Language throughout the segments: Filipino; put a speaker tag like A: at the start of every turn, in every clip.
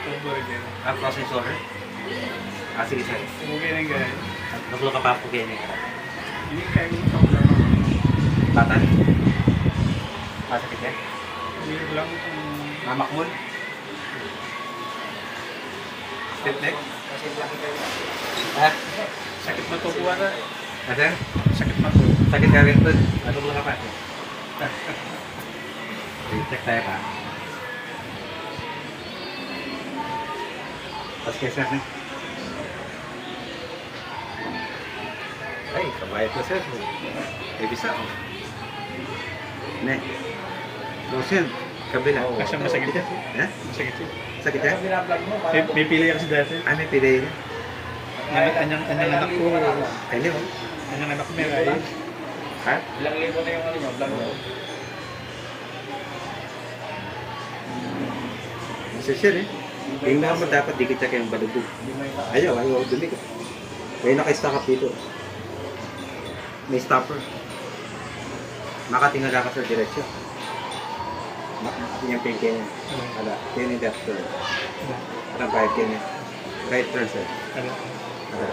A: Tubo rin yan.
B: Processor. Sige sir.
A: Umugay na yung gaya.
B: Naglo ka pa po kayo niya.
A: Hindi kaya mo ito lang.
B: Bata? Masakit yan?
A: Hindi lang.
B: Mamakmul? Step neck? Ha?
A: Sakit matukuha na.
B: Sir?
A: Sakit matukuha.
B: Sakit ka rin po. Naglo ka pa. Check tayo pa. Tapos kayo sir. Ay, kabayad ko sir. Ay, bisa oh. Ne. No sir. Kabila.
A: Kasi masakit yan.
B: Ha?
A: Masakit yan.
B: Sakit yan?
A: May pili kasi dati.
B: May pili yun.
A: Anyang anak ko.
B: Ay, di mo?
A: Anyang anak ko may ayos.
B: Ha?
C: Ilang libo na yung ano nyo, vlog mo.
B: Sir sir eh. Tingnan mo dapat di kita kayong balubog. Ayaw, dumi ko. May naka-stack up dito. May stopper. Makatingala ka sa diretsyo. Yung pinky niya. Ala, yun yung left turn. Parang right yun eh. Right turn sir.
A: Ano?
B: Ala.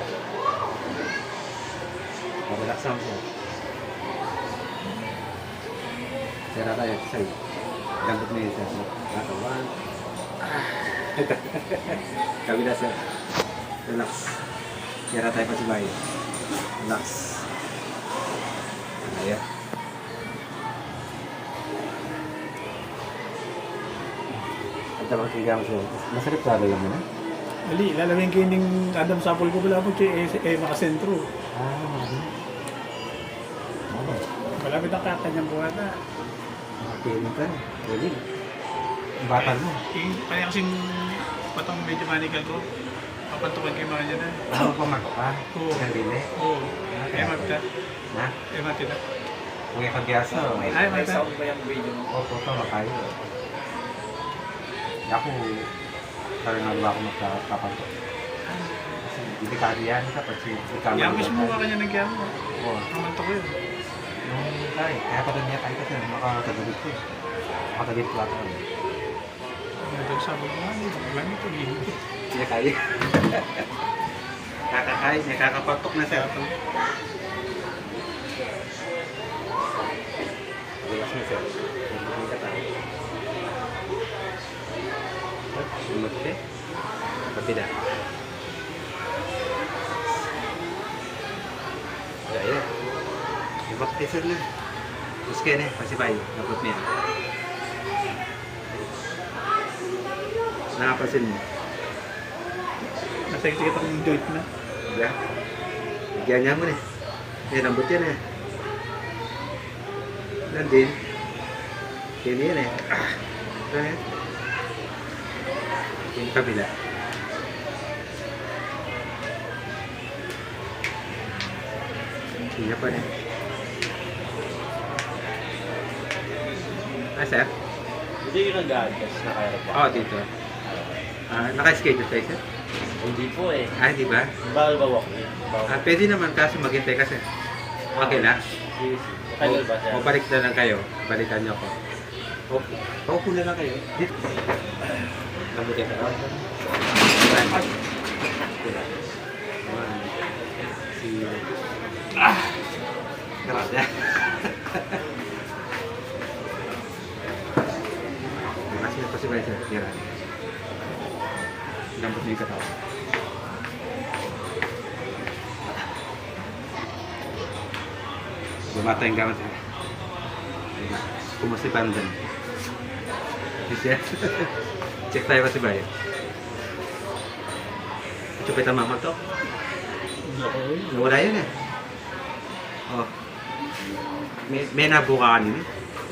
B: Relax lang sir. Sira tayo sa side. Gambot na yun sir. One. Kabila sir. Relax. Sira tayo pa si Bayo. Relax. Ayan. At tapos kaya mo siya. Masarap sa alam mo na?
A: Mali, lalagyan kayo ng Adam Sapol ko pala po kaya makasentro.
B: Mali.
A: Malapit ang kakanyang buwan na.
B: Makapiling ka na. Pwede. Ang bata mo.
A: Kaya kasing patong medyo manigal ko. Papantukan kayo mga dyan na.
B: Ano pa mako ka?
A: Oo.
B: Isang dili?
A: Oo. Kaya mapita.
B: Na?
A: Kaya mapita.
B: Huwag yung kagyasa.
C: May
A: Ay, may
C: sound ba yung video mo?
B: Opo, ito makayo. Ako, parang nagawa ko magkapanto. Kasi delikado yan kapag si camera.
A: Kaya mismo ka kanya nagyan mo.
B: Oo.
A: Kamanto ko yun.
B: Kaya pa rin niya tayo kasi makakatagulit ko. Makatagulit ko ata.
A: Adam Sapol ko nga. Wala nito. Gihigit.
B: Hindi niya kaya. Kakakain niya, kakapatok na siya. Relax na siya. Hindi ka tayo. Sumuti. Kapila. Gaya. Yung baptizer na. Terus kaya na, pasipay. Napot niya. Nakapasin mo.
A: Nasa kita kong joint na.
B: Ya. Bigyan niya mo na. Lambot yan eh. Nandin. Yan yan eh. Ito eh. Yung kabila. Hindi pa rin. Sir?
C: Hindi yung nag-adjust na kaya pa.
B: Oo, dito. Naka-schedule tayo, sir?
C: Hindi po eh.
B: Di ba?
C: Bawal ba walk in?
B: Pwede naman kaso maghintay kasi. Okay na?
C: Tagal ba siya?
B: O balik na lang kayo. Balikan niyo ako. Paupo na lang kayo. Dito. Lambutin ka lang. Grabe. Kasi na pasibay sir. Tira. Lambot na yung katawan. Bumata yung gamit sir. Kumasipan din. Siya. Check tayo kasi ba yun? Chupit ang mama to. Nawala yun eh. Oh. May nabuka kanina.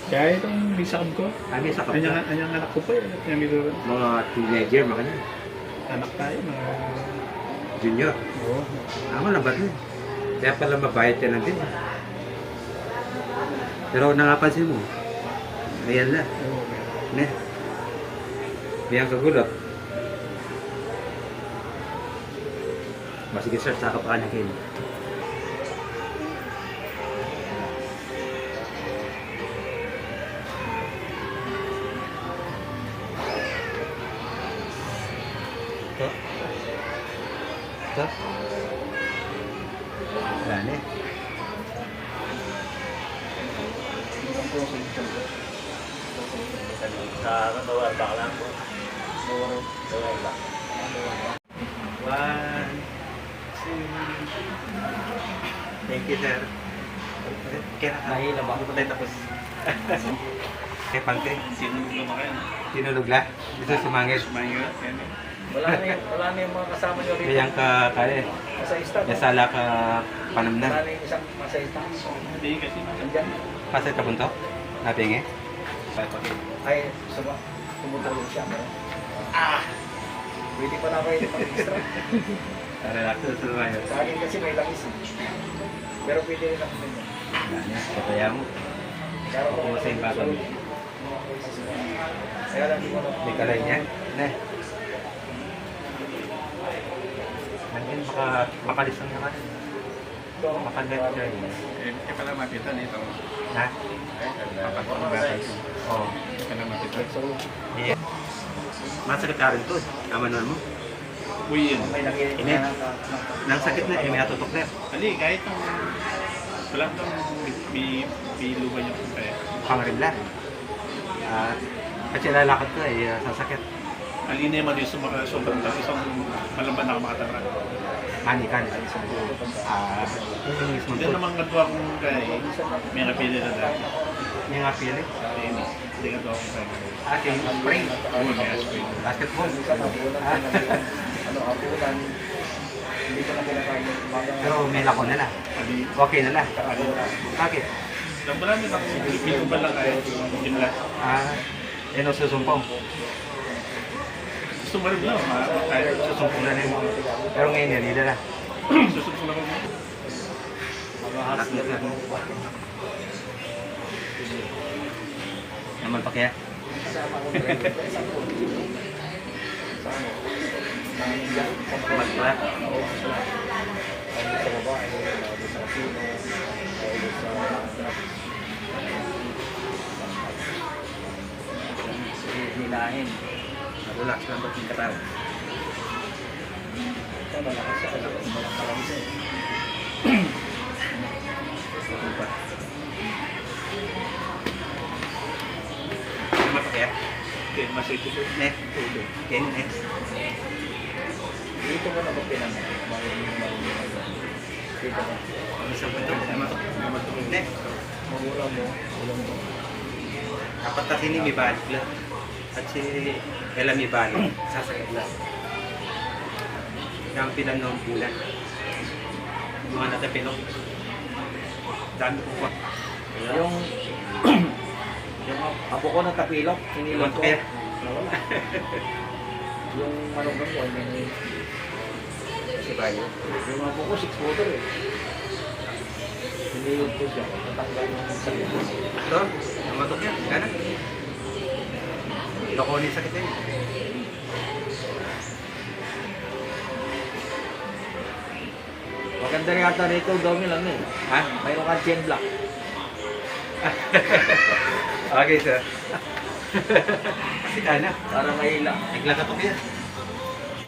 A: Kaya itong bisakab ko.
B: May sakap
A: Anyang
B: ka.
A: anak ko pa eh. Yung dito.
B: Mga teenager, makanya.
A: Anak tayo. Mga...
B: Junior.
A: Oo.
B: Lambat yun. Kaya pala mabayad ka lang din. Pero nangapansin mo. Ayan lang.
A: Oo.
B: Ne. Biyang kagulot. Sige sir, sakap ka niya kayo. Ito? Wala na eh.
C: Sa lower back lang po. Lower back.
B: 1, 2. Thank you, sir. Kaya
C: Nahila ba?
B: Hindi pa tayo tapos. Kaya pante,
A: Sino lumaki?
B: tinulog la. Dito sumangit.
A: Manyo, yan eh.
C: Wala na yung mga kasama nyo rito.
B: Kayang ka kaya.
C: Masayista.
B: Yasala ka panamna.
C: Wala na yung isang masayista.
A: Hindi kasi
C: Andyan.
B: Pasay ka punto? Napingi?
C: Ay, tumutulog siya. Pero, pwede pa na kayo pang extra.
B: Para lang sa sumangit.
C: Sa akin kasi may langis. Pero pwede rin ako nyo.
B: Kataya mo. Ako sa yung bago.
C: Kaya lang di ko alam.
B: May kalay niya. Ne. Nandiyan baka makalisang na ka. Makagat siya.
A: eh pala mapitan ito.
B: Ha?
A: Papatulong
B: Oo.
A: Kaya mapitan.
B: Yeah. Masakit ka rin to. Tama naman mo.
A: Uy, yun.
C: May nangyayari
B: Ini.
C: na
B: Nang sakit na, may atutok na.
A: Ali, kahit nung wala nang may luba niyo kung kaya.
B: Pangaribla. Kasi lalakad ko sasakit.
A: Ali na naman yung sobrang isang malaban na makatara.
B: Manikan. Yung mismo
A: Hindi
B: to.
A: naman nagawa kong kaya may napili na dati.
B: Yung nga pili.
A: Hindi nagawa kong kaya.
B: Ating spring.
A: Oo, may aspirin.
B: Basketball.
C: ano, apunan. Hindi ko na pinakain yung umaga.
B: Pero may lako nila.
A: Ali,
B: Okay nila.
A: ali.
B: Bakit?
A: Wala nila kung pipilo ba lang kaya yun lang.
B: Yan o susumpong.
A: Gusto mo rin lang, kaya
B: Susumpong na rin. Pero ngayon yan, nila na.
A: susumpong lang mo.
B: Anak na sir. Naman pa kaya? Magpala.
C: Hilahin.
B: Relax lang ba yung katawan?
C: Malakas siya. Malakas siya.
B: Naman pa kaya?
A: Okay, masay ko.
B: Ne? Kaya ne?
C: Dito ko na ba pinang? Dito ko.
B: Isang punto. Naman to. Ne?
C: Ulam mo.
B: Dapat kasi ni may balik lang. At si Ella may balik. Sasakit lang. Yung pinanong bulan. Mga natapilok. Dami ko pa.
C: Yung yung apo ko ng tapilok, hinilot ko.
B: Kaya?
C: Nawala. Yung manugang ko, may
B: Si Bayo.
C: yung apo ko 6 footer eh. Hinilot ko siya. Natanggal yung sakit.
B: Ito? Namatok yan. Gana? Lokoni sakit yan.
C: Maganda rin yata rito, Domi lang eh.
B: Ha?
C: Mayroon kang chain block.
B: Okay, sir. Si Ana.
C: Para mahila.
B: Naglakatok yan.